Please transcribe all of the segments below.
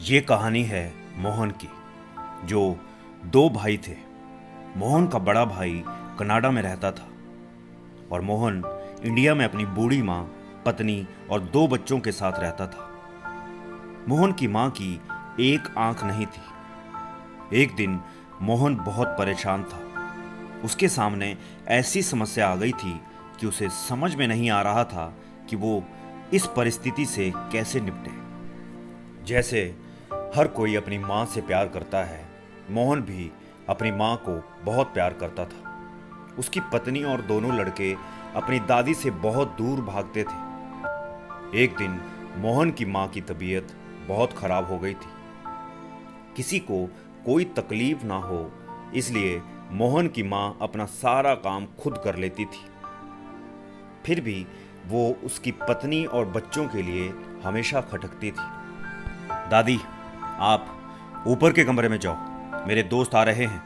ये कहानी है मोहन की, जो दो भाई थे। मोहन का बड़ा भाई कनाडा में रहता था और मोहन इंडिया में अपनी बूढ़ी माँ, पत्नी और दो बच्चों के साथ रहता था। मोहन की माँ की एक आंख नहीं थी। एक दिन मोहन बहुत परेशान था। उसके सामने ऐसी समस्या आ गई थी कि उसे समझ में नहीं आ रहा था कि वो इस परिस्थिति से कैसे निपटे। जैसे हर कोई अपनी माँ से प्यार करता है, मोहन भी अपनी माँ को बहुत प्यार करता था। उसकी पत्नी और दोनों लड़के अपनी दादी से बहुत दूर भागते थे। एक दिन मोहन की माँ की तबीयत बहुत खराब हो गई थी। किसी को कोई तकलीफ ना हो, इसलिए मोहन की माँ अपना सारा काम खुद कर लेती थी। फिर भी वो उसकी पत्नी और बच्चों के लिए हमेशा खटकती थी। दादी, आप ऊपर के कमरे में जाओ, मेरे दोस्त आ रहे हैं,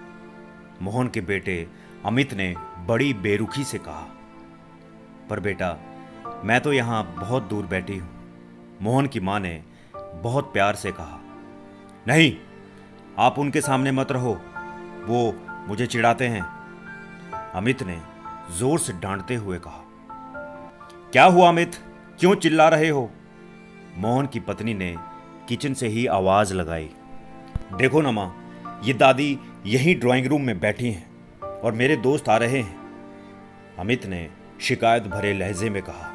मोहन के बेटे अमित ने बड़ी बेरुखी से कहा। पर बेटा, मैं तो यहाँ बहुत दूर बैठी हूँ, मोहन की माँ ने बहुत प्यार से कहा। नहीं, आप उनके सामने मत रहो, वो मुझे चिढ़ाते हैं, अमित ने जोर से डांटते हुए कहा। क्या हुआ अमित, क्यों चिल्ला रहे हो? मोहन की पत्नी ने किचन से ही आवाज लगाई। देखो ना माँ, ये दादी यहीं ड्राइंग रूम में बैठी हैं और मेरे दोस्त आ रहे हैं, अमित ने शिकायत भरे लहजे में कहा।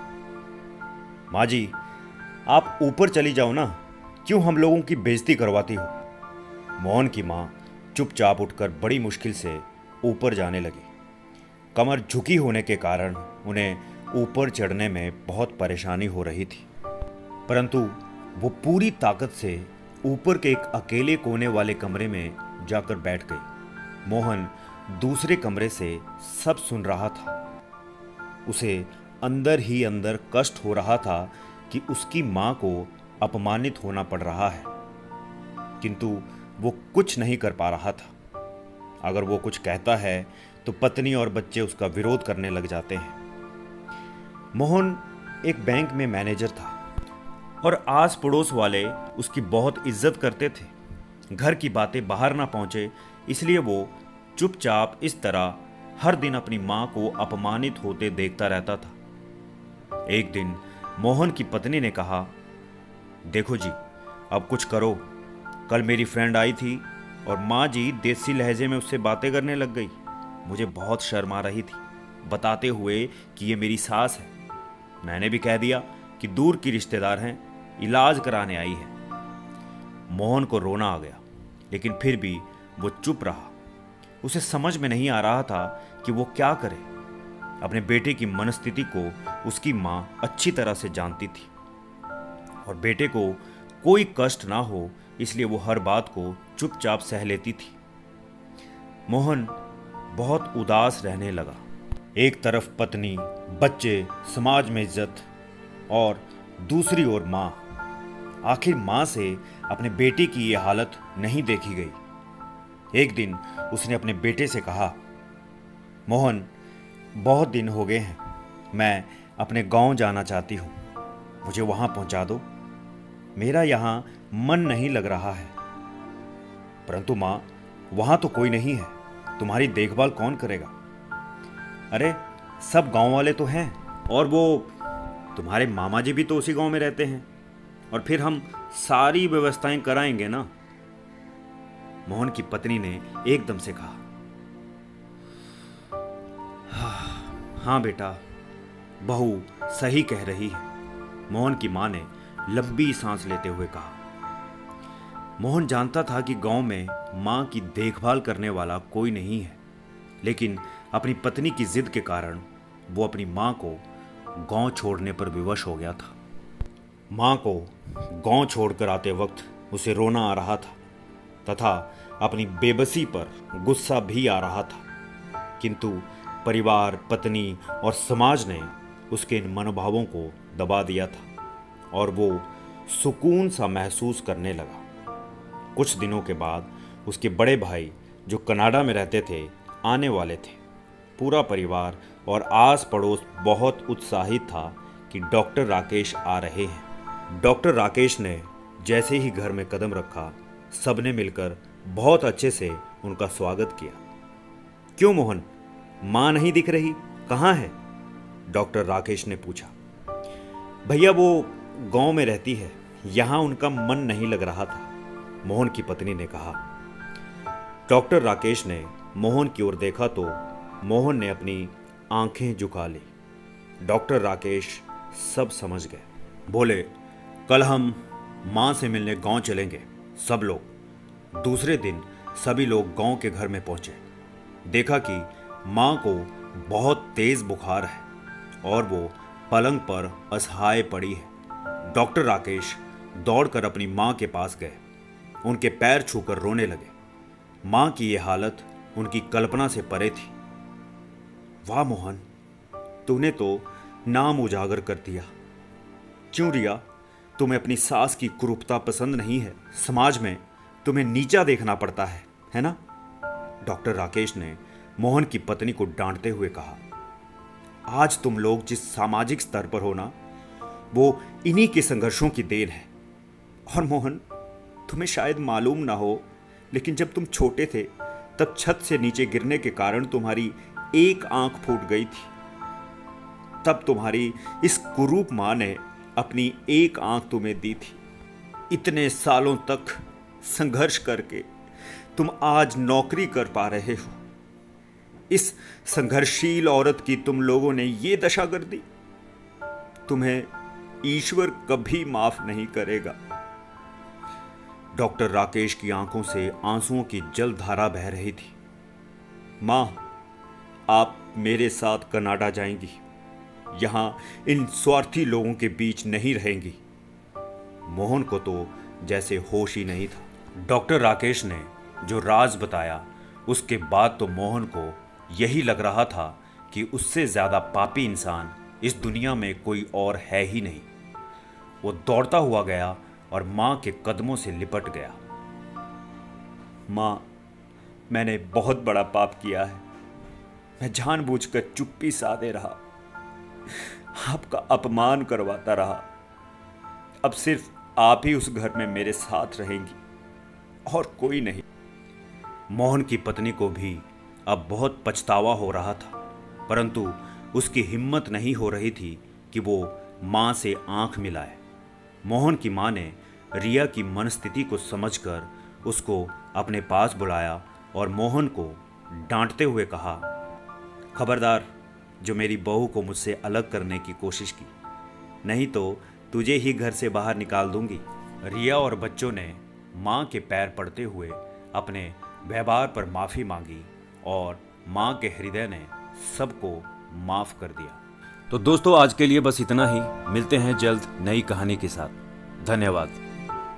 माँ जी, आप ऊपर चली जाओ ना, क्यों हम लोगों की बेइज्जती करवाती हो? मोहन की माँ चुपचाप उठकर बड़ी मुश्किल से ऊपर जाने लगी। कमर झुकी होने के कारण उन्हें ऊपर चढ़ने में बहुत परेशानी हो रही थी, परंतु वो पूरी ताकत से ऊपर के एक अकेले कोने वाले कमरे में जाकर बैठ गई। मोहन दूसरे कमरे से सब सुन रहा था। उसे अंदर ही अंदर कष्ट हो रहा था कि उसकी माँ को अपमानित होना पड़ रहा है, किंतु वो कुछ नहीं कर पा रहा था। अगर वो कुछ कहता है तो पत्नी और बच्चे उसका विरोध करने लग जाते हैं। मोहन एक बैंक में मैनेजर था और आस पड़ोस वाले उसकी बहुत इज्जत करते थे। घर की बातें बाहर ना पहुंचे, इसलिए वो चुपचाप इस तरह हर दिन अपनी माँ को अपमानित होते देखता रहता था। एक दिन मोहन की पत्नी ने कहा, देखो जी, अब कुछ करो। कल मेरी फ्रेंड आई थी और माँ जी देसी लहजे में उससे बातें करने लग गई। मुझे बहुत शर्म आ रही थी, बताते हुए कि ये मेरी सास है। मैंने भी कह दिया कि दूर की रिश्तेदार हैं, इलाज कराने आई है। मोहन को रोना आ गया, लेकिन फिर भी वो चुप रहा। उसे समझ में नहीं आ रहा था कि वो क्या करे। अपने बेटे की मनस्थिति को उसकी माँ अच्छी तरह से जानती थी और बेटे को कोई कष्ट ना हो, इसलिए वो हर बात को चुपचाप सह लेती थी। मोहन बहुत उदास रहने लगा। एक तरफ पत्नी, बच्चे, समाज में इज्जत और दूसरी ओर माँ। आखिर माँ से अपने बेटे की ये हालत नहीं देखी गई। एक दिन उसने अपने बेटे से कहा, मोहन, बहुत दिन हो गए हैं, मैं अपने गांव जाना चाहती हूँ, मुझे वहां पहुंचा दो। मेरा यहाँ मन नहीं लग रहा है। परंतु माँ, वहां तो कोई नहीं है, तुम्हारी देखभाल कौन करेगा? अरे, सब गांव वाले तो हैं, और वो तुम्हारे मामा जी भी तो उसी गांव में रहते हैं, और फिर हम सारी व्यवस्थाएं कराएंगे ना, मोहन की पत्नी ने एकदम से कहा। हाँ बेटा, बहू सही कह रही है, मोहन की मां ने लंबी सांस लेते हुए कहा। मोहन जानता था कि गांव में मां की देखभाल करने वाला कोई नहीं है, लेकिन अपनी पत्नी की जिद के कारण वो अपनी मां को गांव छोड़ने पर विवश हो गया था। मां को गांव छोड़कर आते वक्त उसे रोना आ रहा था तथा अपनी बेबसी पर गुस्सा भी आ रहा था, किंतु परिवार, पत्नी और समाज ने उसके इन मनोभावों को दबा दिया था और वो सुकून सा महसूस करने लगा। कुछ दिनों के बाद उसके बड़े भाई, जो कनाडा में रहते थे, आने वाले थे। पूरा परिवार और आस पड़ोस बहुत उत्साहित था कि डॉक्टर राकेश आ रहे हैं। डॉक्टर राकेश ने जैसे ही घर में कदम रखा, सबने मिलकर बहुत अच्छे से उनका स्वागत किया। क्यों मोहन, माँ नहीं दिख रही, कहाँ है? डॉक्टर राकेश ने पूछा। भैया वो गांव में रहती है, यहाँ उनका मन नहीं लग रहा था, मोहन की पत्नी ने कहा। डॉक्टर राकेश ने मोहन की ओर देखा तो मोहन ने अपनी आंखें झुका ली। डॉक्टर राकेश सब समझ गए। बोले, कल हम माँ से मिलने गांव चलेंगे सब लोग। दूसरे दिन सभी लोग गांव के घर में पहुंचे। देखा कि माँ को बहुत तेज बुखार है और वो पलंग पर असहाय पड़ी है। डॉक्टर राकेश दौड़कर अपनी माँ के पास गए, उनके पैर छूकर रोने लगे। माँ की ये हालत उनकी कल्पना से परे थी। वाह मोहन, तूने तो नाम उजागर कर दिया। क्यों रिया, तुम्हें अपनी सास की कुरूपता पसंद नहीं है? समाज में तुम्हें नीचा देखना पड़ता है ना? डॉक्टर राकेश ने मोहन की पत्नी को डांटते हुए कहा। आज तुम लोग जिस सामाजिक स्तर पर हो ना, वो इन्हीं के संघर्षों की देन है। और मोहन, तुम्हें शायद मालूम ना हो, लेकिन जब तुम छोटे थे तब छत से नीचे गिरने के कारण तुम्हारी एक आंख फूट गई थी। तब तुम्हारी इस कुरूप मां ने अपनी एक आंख तुम्हें दी थी। इतने सालों तक संघर्ष करके तुम आज नौकरी कर पा रहे हो। इस संघर्षशील औरत की तुम लोगों ने ये दशा कर दी। तुम्हें ईश्वर कभी माफ नहीं करेगा। डॉक्टर राकेश की आंखों से आंसुओं की जलधारा बह रही थी। मां, आप मेरे साथ कनाडा जाएंगी, यहां इन स्वार्थी लोगों के बीच नहीं रहेंगी। मोहन को तो जैसे होश ही नहीं था। डॉक्टर राकेश ने जो राज बताया, उसके बाद तो मोहन को यही लग रहा था कि उससे ज्यादा पापी इंसान इस दुनिया में कोई और है ही नहीं। वो दौड़ता हुआ गया और मां के कदमों से लिपट गया। मां, मैंने बहुत बड़ा पाप किया है। मैं जानबूझकर चुप्पी साधे रहा, आपका अपमान करवाता रहा। अब सिर्फ आप ही उस घर में मेरे साथ रहेंगी और कोई नहीं। मोहन की पत्नी को भी अब बहुत पछतावा हो रहा था, परंतु उसकी हिम्मत नहीं हो रही थी कि वो मां से आंख मिलाए। मोहन की मां ने रिया की मनस्थिति को समझकर उसको अपने पास बुलाया और मोहन को डांटते हुए कहा, खबरदार जो मेरी बहू को मुझसे अलग करने की कोशिश की, नहीं तो तुझे ही घर से बाहर निकाल दूंगी। रिया और बच्चों ने मां के पैर पड़ते हुए अपने व्यवहार पर माफ़ी मांगी और मां के हृदय ने सबको माफ़ कर दिया। तो दोस्तों, आज के लिए बस इतना ही। मिलते हैं जल्द नई कहानी के साथ। धन्यवाद।